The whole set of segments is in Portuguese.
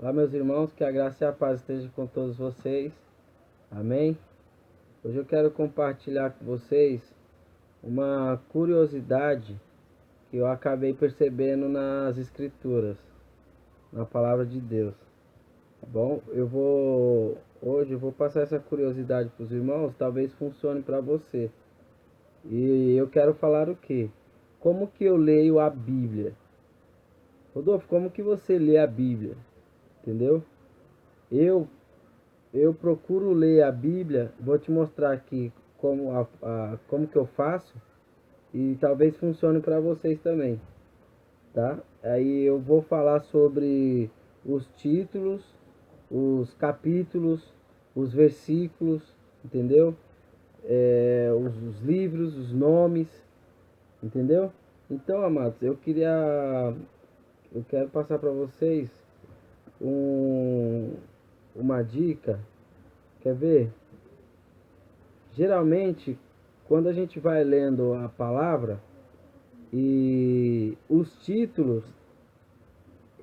Olá, meus irmãos, que a graça e a paz esteja com todos vocês. Amém? Hoje eu quero compartilhar com vocês uma curiosidade que eu acabei percebendo nas Escrituras, na Palavra de Deus. Tá bom? Hoje eu vou passar essa curiosidade para os irmãos, talvez funcione para você. E eu quero falar o quê? Como que eu leio a Bíblia? Rodolfo, como que você lê a Bíblia? Entendeu? Eu Eu procuro ler a Bíblia, vou te mostrar aqui como que eu faço e talvez funcione para vocês também, tá? Aí eu vou falar sobre os títulos, os capítulos, os versículos, entendeu? Os livros, os nomes, entendeu? Então, amados, eu quero passar para vocês um, uma dica. Quer ver? Geralmente, quando a gente vai lendo a palavra e os títulos,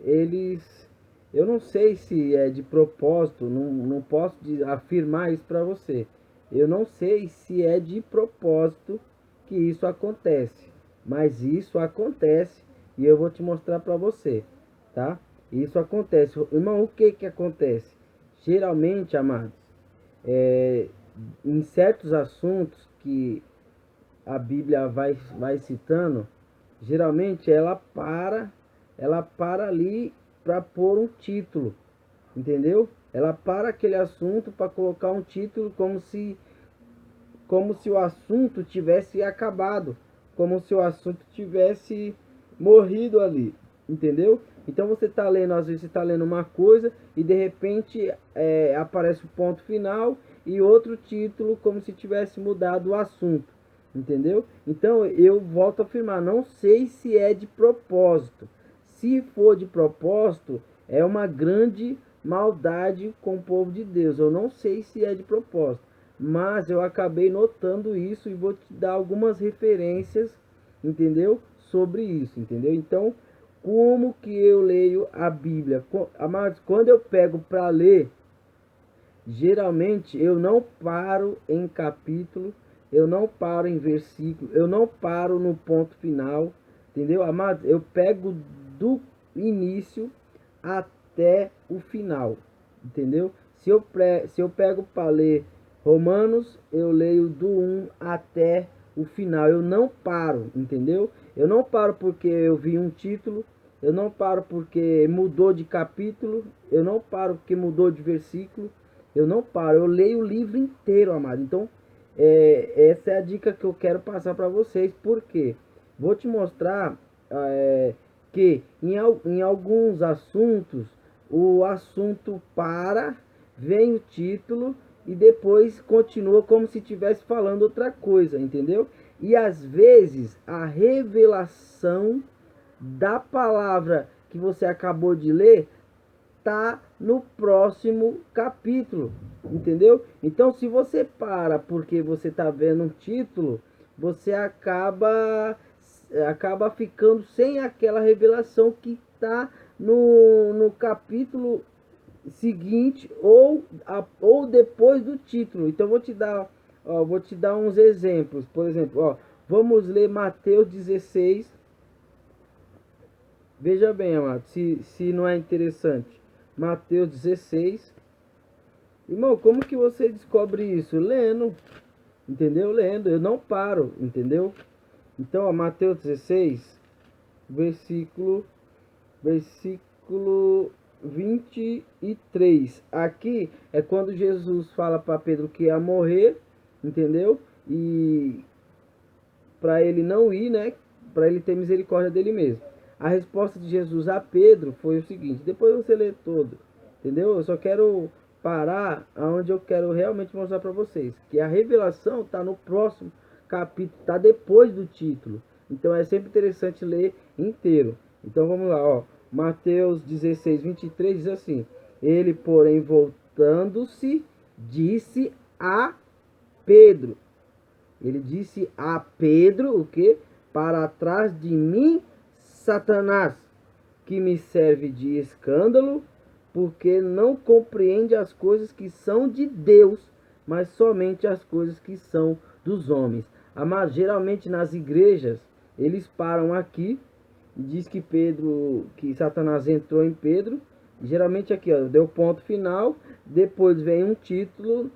eles, eu não sei se é de propósito, não posso afirmar isso para você. Eu não sei se é de propósito que isso acontece, mas isso acontece e eu vou te mostrar para você, tá? Isso acontece. Irmão, o que que acontece? Geralmente, amados, é, em certos assuntos que a Bíblia vai citando, geralmente ela para ali para pôr um título, entendeu? Ela para aquele assunto para colocar um título como se o assunto tivesse acabado, como se o assunto tivesse morrido ali, entendeu? Então você está lendo, às vezes você está lendo uma coisa e de repente aparece o ponto final e outro título como se tivesse mudado o assunto, entendeu? Então eu volto a afirmar, não sei se é de propósito. Se for de propósito, é uma grande maldade com o povo de Deus. Eu não sei se é de propósito, mas eu acabei notando isso e vou te dar algumas referências, entendeu? Sobre isso, entendeu? Então, como que eu leio a Bíblia? Amados, quando eu pego para ler, geralmente eu não paro em capítulo, eu não paro em versículo, eu não paro no ponto final, entendeu? Amados, eu pego do início até o final, entendeu? Se eu pego para ler Romanos, eu leio do 1 até o final, eu não paro, entendeu? Eu não paro porque eu vi um título, eu não paro porque mudou de capítulo, eu não paro porque mudou de versículo, eu não paro, eu leio o livro inteiro, amado. Então, essa é a dica que eu quero passar para vocês, porque vou te mostrar que em alguns assuntos, o assunto para, vem o título e depois continua como se estivesse falando outra coisa, entendeu? E às vezes a revelação da palavra que você acabou de ler tá no próximo capítulo, entendeu? Então, se você para porque você tá vendo um título, você acaba ficando sem aquela revelação que tá no capítulo seguinte ou depois do título. Então, vou te dar uns exemplos. Por exemplo, ó, vamos ler Mateus 16. Veja bem, amado, se não é interessante. Mateus 16. Irmão, como que você descobre isso? Lendo, entendeu? Lendo, eu não paro, entendeu? Então, ó, Mateus 16, versículo, versículo 23. Aqui é quando Jesus fala para Pedro que ia morrer, entendeu? E para ele não ir, né? Para ele ter misericórdia dele mesmo. A resposta de Jesus a Pedro foi o seguinte: depois você lê todo, entendeu? Eu só quero parar aonde eu quero realmente mostrar para vocês que a revelação está no próximo capítulo, está depois do título. Então é sempre interessante ler inteiro. Então vamos lá, ó. Mateus 16, 23 diz assim: ele, porém, voltando-se, disse a Pedro. Ele disse a Pedro o que? Para trás de mim, Satanás, que me serve de escândalo, porque não compreende as coisas que são de Deus, mas somente as coisas que são dos homens. Mas geralmente nas igrejas, eles param aqui, diz que que Satanás entrou em Pedro, geralmente aqui, ó, deu ponto final, depois vem um título,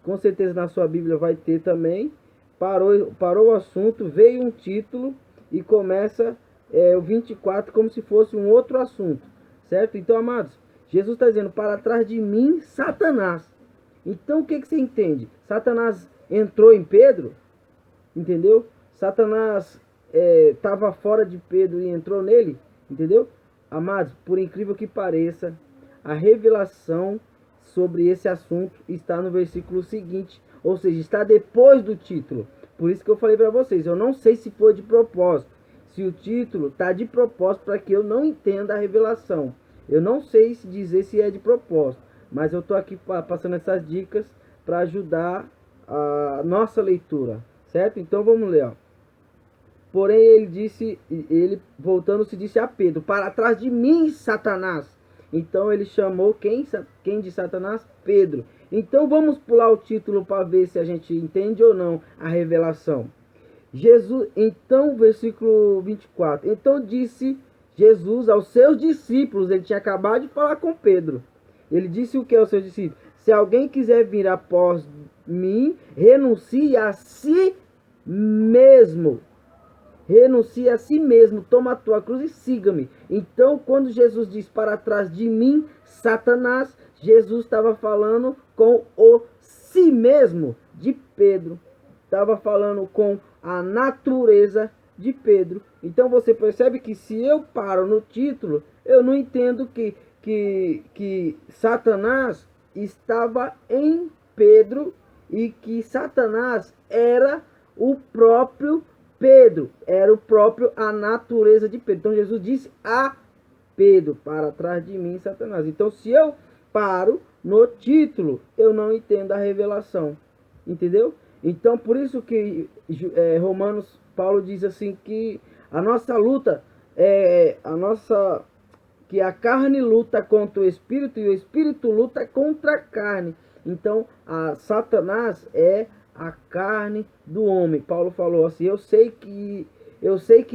com certeza na sua Bíblia vai ter também, parou o assunto, veio um título e começa o 24 como se fosse um outro assunto, certo? Então, amados, Jesus está dizendo, para trás de mim, Satanás. Então, o que você entende? Satanás entrou em Pedro, entendeu? Satanás estava fora de Pedro e entrou nele, entendeu? Amados, por incrível que pareça, a revelação sobre esse assunto está no versículo seguinte, ou seja, está depois do título. Por isso que eu falei para vocês, eu não sei se foi de propósito, se o título está de propósito para que eu não entenda a revelação. Eu não sei se dizer se é de propósito, mas eu estou aqui passando essas dicas para ajudar a nossa leitura, certo? Então vamos ler, ó. Porém ele voltando se disse a Pedro, para trás de mim, Satanás. Então ele chamou quem de Satanás? Pedro. Então vamos pular o título para ver se a gente entende ou não a revelação. Jesus, então, versículo 24. Então disse Jesus aos seus discípulos, ele tinha acabado de falar com Pedro. Ele disse o que aos seus discípulos? Se alguém quiser vir após mim, renuncie a si mesmo. Renuncie a si mesmo, toma a tua cruz e siga-me. Então, quando Jesus diz para trás de mim, Satanás, Jesus estava falando com o si mesmo de Pedro. Estava falando com a natureza de Pedro. Então você percebe que se eu paro no título, eu não entendo que Satanás estava em Pedro e que Satanás era o próprio Pedro, era o próprio a natureza de Pedro. Então Jesus disse a Pedro, para trás de mim, Satanás. Então se eu paro no título, eu não entendo a revelação. Entendeu? Então por isso que Romanos, Paulo diz assim que a nossa luta que a carne luta contra o espírito e o espírito luta contra a carne. Então a Satanás é a carne do homem. Paulo falou assim, eu sei que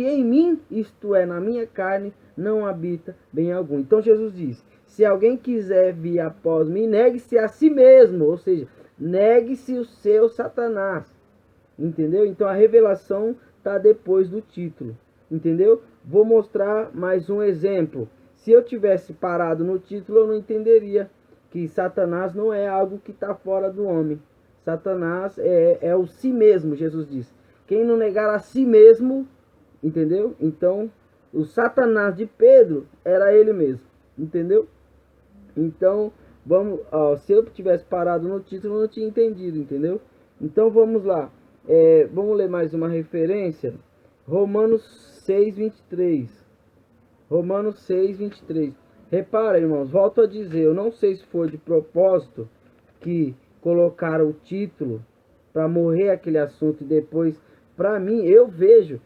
em mim, isto é, na minha carne, não habita bem algum. Então Jesus diz, se alguém quiser vir após mim, negue-se a si mesmo, ou seja, negue-se o seu Satanás. Entendeu? Então a revelação está depois do título. Entendeu? Vou mostrar mais um exemplo. Se eu tivesse parado no título, eu não entenderia que Satanás não é algo que está fora do homem. Satanás é o si mesmo, Jesus diz. Quem não negar a si mesmo, entendeu? Então, o Satanás de Pedro era ele mesmo, entendeu? Então, vamos, ó, se eu tivesse parado no título, eu não tinha entendido, entendeu? Então, vamos lá. Vamos ler mais uma referência. Romanos 6:23. Romanos 6:23. Repara, irmãos, volto a dizer, eu não sei se foi de propósito que colocaram o título para morrer aquele assunto e depois, para mim, eu vejo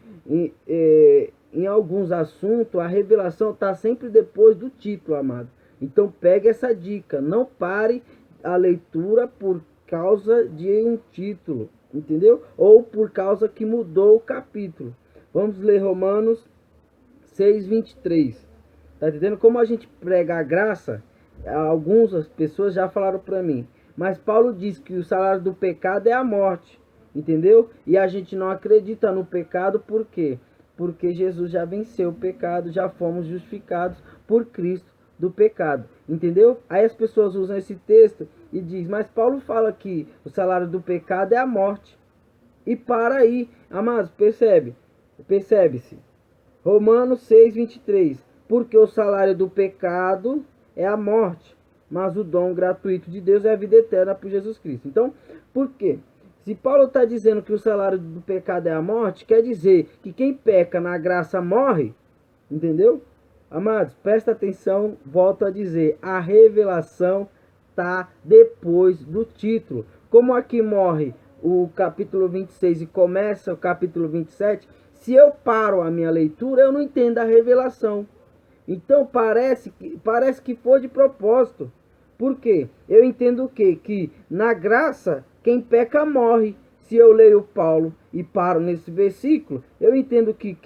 em alguns assuntos a revelação está sempre depois do título, amado. Então pegue essa dica, não pare a leitura por causa de um título, entendeu? Ou por causa que mudou o capítulo. Vamos ler Romanos 6:23. Tá entendendo? Como a gente prega a graça, algumas pessoas já falaram para mim, mas Paulo diz que o salário do pecado é a morte, entendeu? E a gente não acredita no pecado, por quê? Porque Jesus já venceu o pecado, já fomos justificados por Cristo do pecado, entendeu? Aí as pessoas usam esse texto e diz, mas Paulo fala que o salário do pecado é a morte. E para aí, amados, percebe-se. Romanos 6:23. Porque o salário do pecado é a morte, mas o dom gratuito de Deus é a vida eterna por Jesus Cristo. Então, por quê? Se Paulo está dizendo que o salário do pecado é a morte, quer dizer que quem peca na graça morre, entendeu? Amados, presta atenção, volto a dizer, a revelação está depois do título. Como aqui morre o capítulo 26 e começa o capítulo 27, se eu paro a minha leitura, eu não entendo a revelação. Então parece que foi de propósito. Por quê? Eu entendo o quê? Que na graça, quem peca morre. Se eu leio Paulo e paro nesse versículo, eu entendo que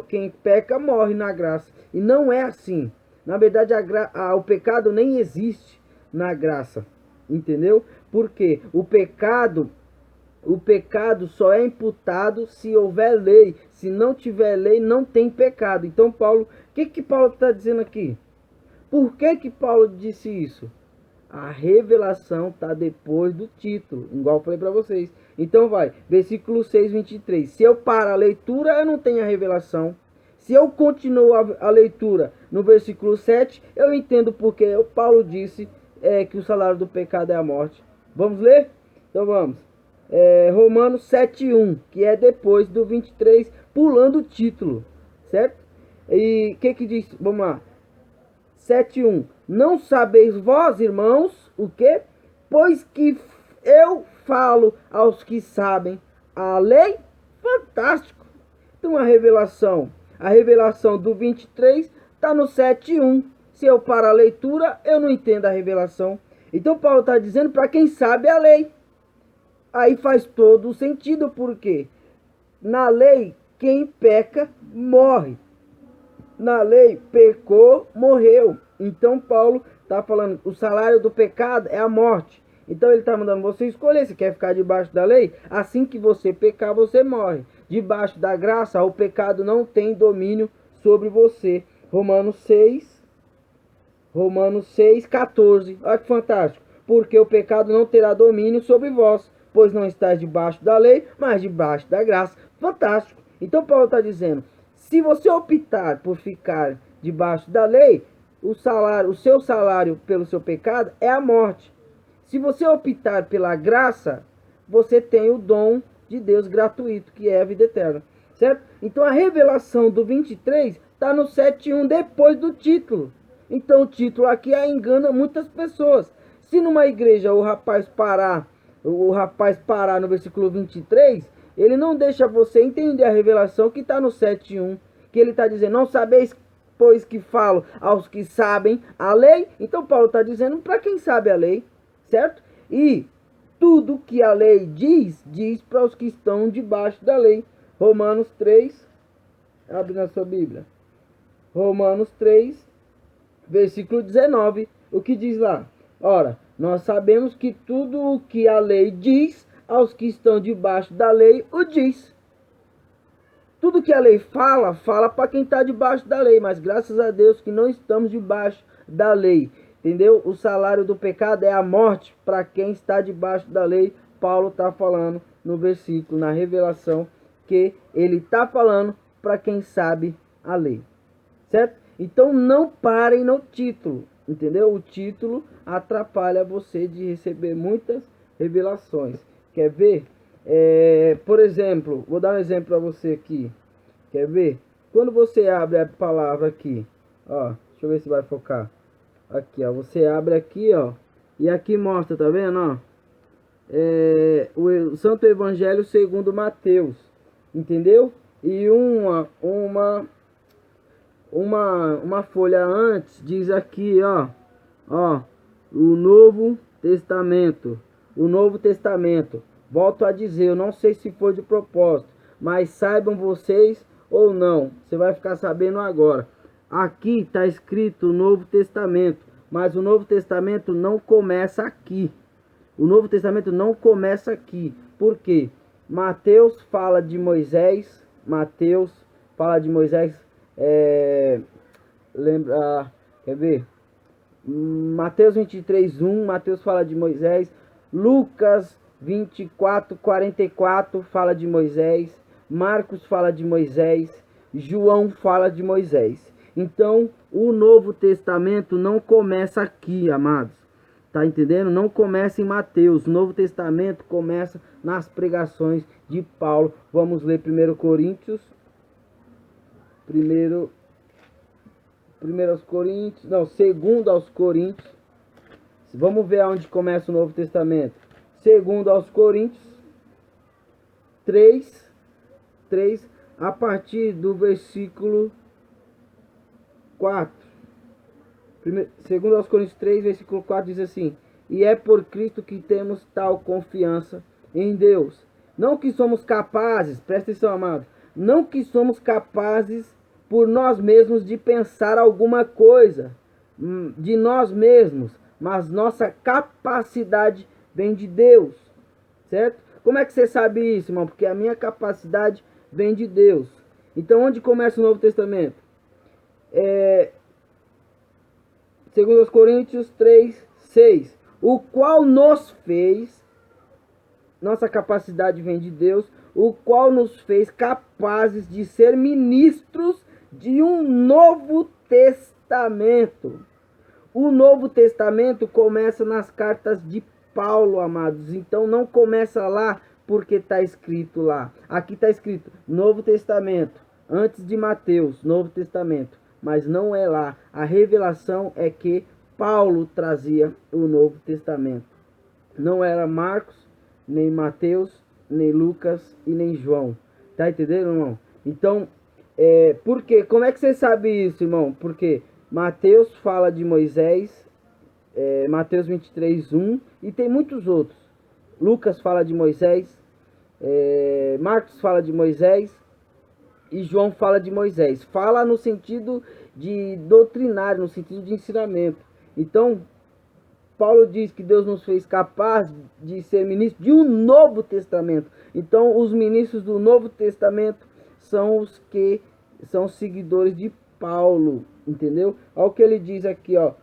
quem peca morre na graça. E não é assim. Na verdade, o pecado nem existe na graça. Entendeu? Porque o pecado só é imputado se houver lei. Se não tiver lei, não tem pecado. Então, Paulo, o que Paulo está dizendo aqui? Por que Paulo disse isso? A revelação está depois do título, igual eu falei para vocês. Então vai, versículo 6, 23. Se eu paro a leitura, eu não tenho a revelação. Se eu continuo a leitura no versículo 7, eu entendo porque o Paulo disse que o salário do pecado é a morte. Vamos ler? Então vamos. Romanos 7:1, que é depois do 23, pulando o título, certo? E o que diz? Vamos lá. 7:1. Não sabeis vós, irmãos, o que? Pois que eu falo aos que sabem a lei? Fantástico. Então a revelação do 23 está no 7:1. Se eu parar a leitura, eu não entendo a revelação. Então Paulo está dizendo para quem sabe a lei. Aí faz todo o sentido, porque na lei, quem peca, morre. Na lei, pecou, morreu. Então Paulo está falando, o salário do pecado é a morte. Então ele está mandando você escolher se quer ficar debaixo da lei. Assim que você pecar, você morre. Debaixo da graça, o pecado não tem domínio sobre você. Romanos 6:14. Olha que fantástico. Porque o pecado não terá domínio sobre vós, pois não estáis debaixo da lei, mas debaixo da graça. Fantástico. Então Paulo está dizendo, se você optar por ficar debaixo da lei, o seu salário pelo seu pecado é a morte. Se você optar pela graça, você tem o dom de Deus gratuito, que é a vida eterna, certo? Então a revelação do 23 está no 7:1 depois do título. Então o título aqui engana muitas pessoas. Se numa igreja o rapaz parar no versículo 23, ele não deixa você entender a revelação que está no 7:1, que ele está dizendo, não sabeis, pois que falo aos que sabem a lei. Então Paulo está dizendo para quem sabe a lei, certo? E tudo que a lei diz para os que estão debaixo da lei. Romanos 3, abre na sua Bíblia. Romanos 3, versículo 19, o que diz lá? Ora, nós sabemos que tudo o que a lei diz aos que estão debaixo da lei, o diz. Tudo que a lei fala para quem está debaixo da lei, mas graças a Deus que não estamos debaixo da lei, entendeu? O salário do pecado é a morte para quem está debaixo da lei. Paulo está falando no versículo, na revelação, que ele está falando para quem sabe a lei, certo? Então não parem no título, entendeu? O título atrapalha você de receber muitas revelações. Quer ver? Por exemplo, vou dar um exemplo para você aqui. Quer ver? Quando você abre a palavra aqui, ó, deixa eu ver se vai focar. Aqui, ó, você abre aqui, ó, e aqui mostra, tá vendo, ó? O Santo Evangelho segundo Mateus, entendeu? E uma folha antes diz aqui, ó, o Novo Testamento. Volto a dizer, eu não sei se foi de propósito, mas saibam vocês ou não, você vai ficar sabendo agora. Aqui está escrito o Novo Testamento, mas o Novo Testamento não começa aqui. O Novo Testamento não começa aqui. Por quê? Mateus fala de Moisés. Quer ver? Mateus 23:1, Mateus fala de Moisés. Lucas 24:44 fala de Moisés. Marcos fala de Moisés. João fala de Moisés. Então, o Novo Testamento não começa aqui, amados. Tá entendendo? Não começa em Mateus. O Novo Testamento começa nas pregações de Paulo. Vamos ler 1 Coríntios. 2 aos Coríntios. Vamos ver aonde começa o Novo Testamento. 2 aos Coríntios 3, a partir do versículo 4. Segundo aos Coríntios 3, versículo 4 diz assim: e é por Cristo que temos tal confiança em Deus. Não que somos capazes, presta atenção, amado, não que somos capazes por nós mesmos de pensar alguma coisa de nós mesmos, mas nossa capacidade vem de Deus, certo? Como é que você sabe isso, irmão? Porque a minha capacidade vem de Deus. Então, onde começa o Novo Testamento? Segundo aos Coríntios 3, 6. O qual nos fez, nossa capacidade vem de Deus, o qual nos fez capazes de ser ministros de um novo testamento. O Novo Testamento começa nas cartas de Paulo, amados. Então não começa lá porque está escrito lá. Aqui está escrito Novo Testamento, antes de Mateus, Novo Testamento. Mas não é lá. A revelação é que Paulo trazia o Novo Testamento. Não era Marcos, nem Mateus, nem Lucas e nem João. Tá entendendo, irmão? Então, por quê? Como é que você sabe isso, irmão? Porque Mateus fala de Moisés, Mateus 23, 1, e tem muitos outros. Lucas fala de Moisés, Marcos fala de Moisés, e João fala de Moisés. Fala no sentido de doutrinário, no sentido de ensinamento. Então, Paulo diz que Deus nos fez capaz de ser ministro de um novo testamento. Então, os ministros do Novo Testamento são os que são seguidores de Paulo, entendeu? Olha o que ele diz aqui, ó,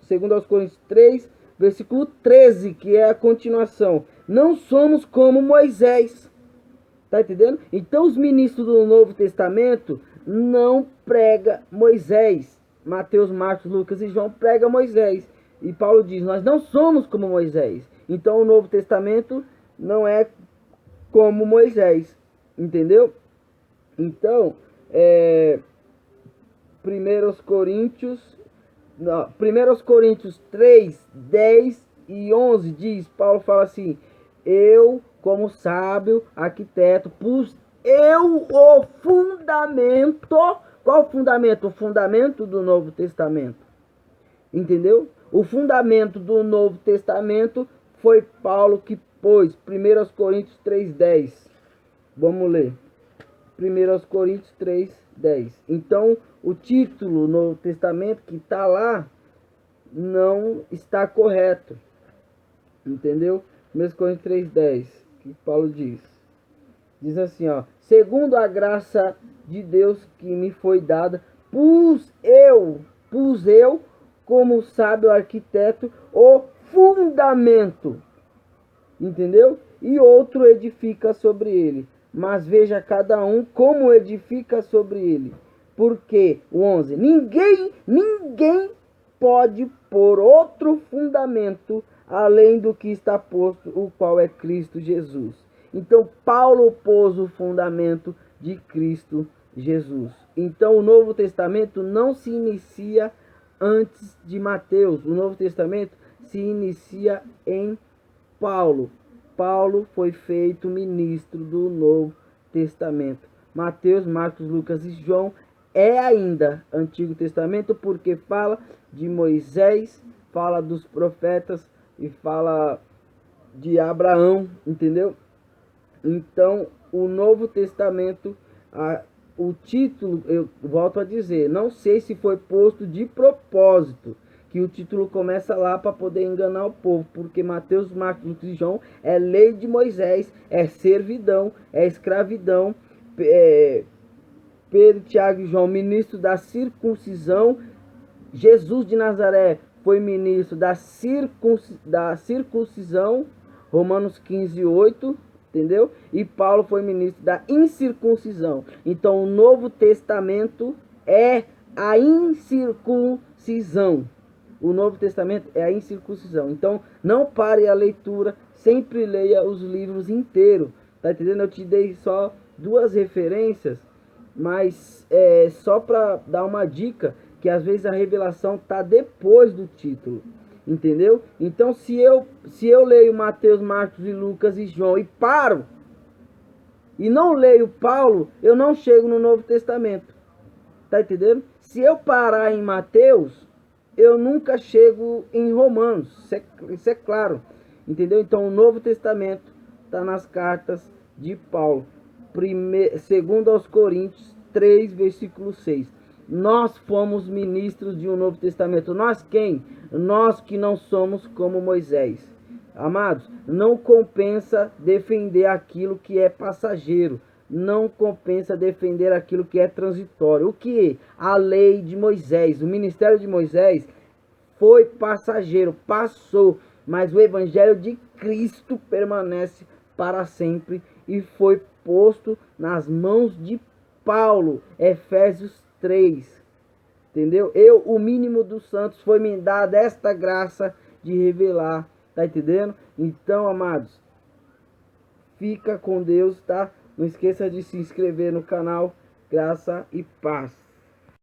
segundo aos Coríntios 3, versículo 13, que é a continuação. Não somos como Moisés. Tá entendendo? Então, os ministros do Novo Testamento não pregam Moisés. Mateus, Marcos, Lucas e João pregam Moisés. E Paulo diz, nós não somos como Moisés. Então, o Novo Testamento não é como Moisés. Entendeu? Então, 1 Coríntios 3, 10 e 11 diz, Paulo fala assim, eu, como sábio arquiteto, pus eu o fundamento. Qual o fundamento? O fundamento do Novo Testamento. Entendeu? O fundamento do Novo Testamento foi Paulo que pôs. 1 Coríntios 3,10. Vamos ler. 1 Coríntios 3,10. Então, o título Novo Testamento que está lá não está correto. Entendeu? 1 Coríntios 3,10. Que Paulo diz. Diz assim, ó. Segundo a graça de Deus que me foi dada, pus eu como sábio arquiteto, o fundamento. Entendeu? E outro edifica sobre ele. Mas veja cada um como edifica sobre ele. Porque, o 11, ninguém pode pôr outro fundamento além do que está posto, o qual é Cristo Jesus. Então, Paulo pôs o fundamento de Cristo Jesus. Então, o Novo Testamento não se inicia antes de Mateus. O Novo Testamento se inicia em Paulo. Paulo foi feito ministro do Novo Testamento. Mateus, Marcos, Lucas e João é ainda Antigo Testamento, porque fala de Moisés, fala dos profetas e fala de Abraão, entendeu? Então, o Novo Testamento, o título, eu volto a dizer, não sei se foi posto de propósito, que o título começa lá para poder enganar o povo, porque Mateus, Marcos, Lucas e João é lei de Moisés, é servidão, é escravidão. Pedro, Tiago e João, ministro da circuncisão. Jesus de Nazaré foi ministro da circuncisão, Romanos 15, 8, entendeu? E Paulo foi ministro da incircuncisão. Então, o Novo Testamento é a incircuncisão. O Novo Testamento é a incircuncisão. Então, não pare a leitura, sempre leia os livros inteiros. Tá entendendo? Eu te dei só 2 referências, mas só para dar uma dica, que às vezes a revelação tá depois do título. Entendeu? Então, se eu leio Mateus, Marcos e Lucas e João e paro, e não leio Paulo, eu não chego no Novo Testamento. Tá entendendo? se eu parar em Mateus, eu nunca chego em Romanos, isso é claro, entendeu? Então o Novo Testamento está nas cartas de Paulo, segundo aos Coríntios 3, versículo 6. Nós fomos ministros de um Novo Testamento. Nós quem? Nós que não somos como Moisés. Amados, não compensa defender aquilo que é passageiro. Não compensa defender aquilo que é transitório. O que? A lei de Moisés, o ministério de Moisés foi passageiro, passou, mas o evangelho de Cristo permanece para sempre e foi posto nas mãos de Paulo, Efésios 3. Entendeu? O mínimo dos santos, foi me dada esta graça de revelar, tá entendendo? Então, amados, fica com Deus, tá? Não esqueça de se inscrever no canal. Graça e paz.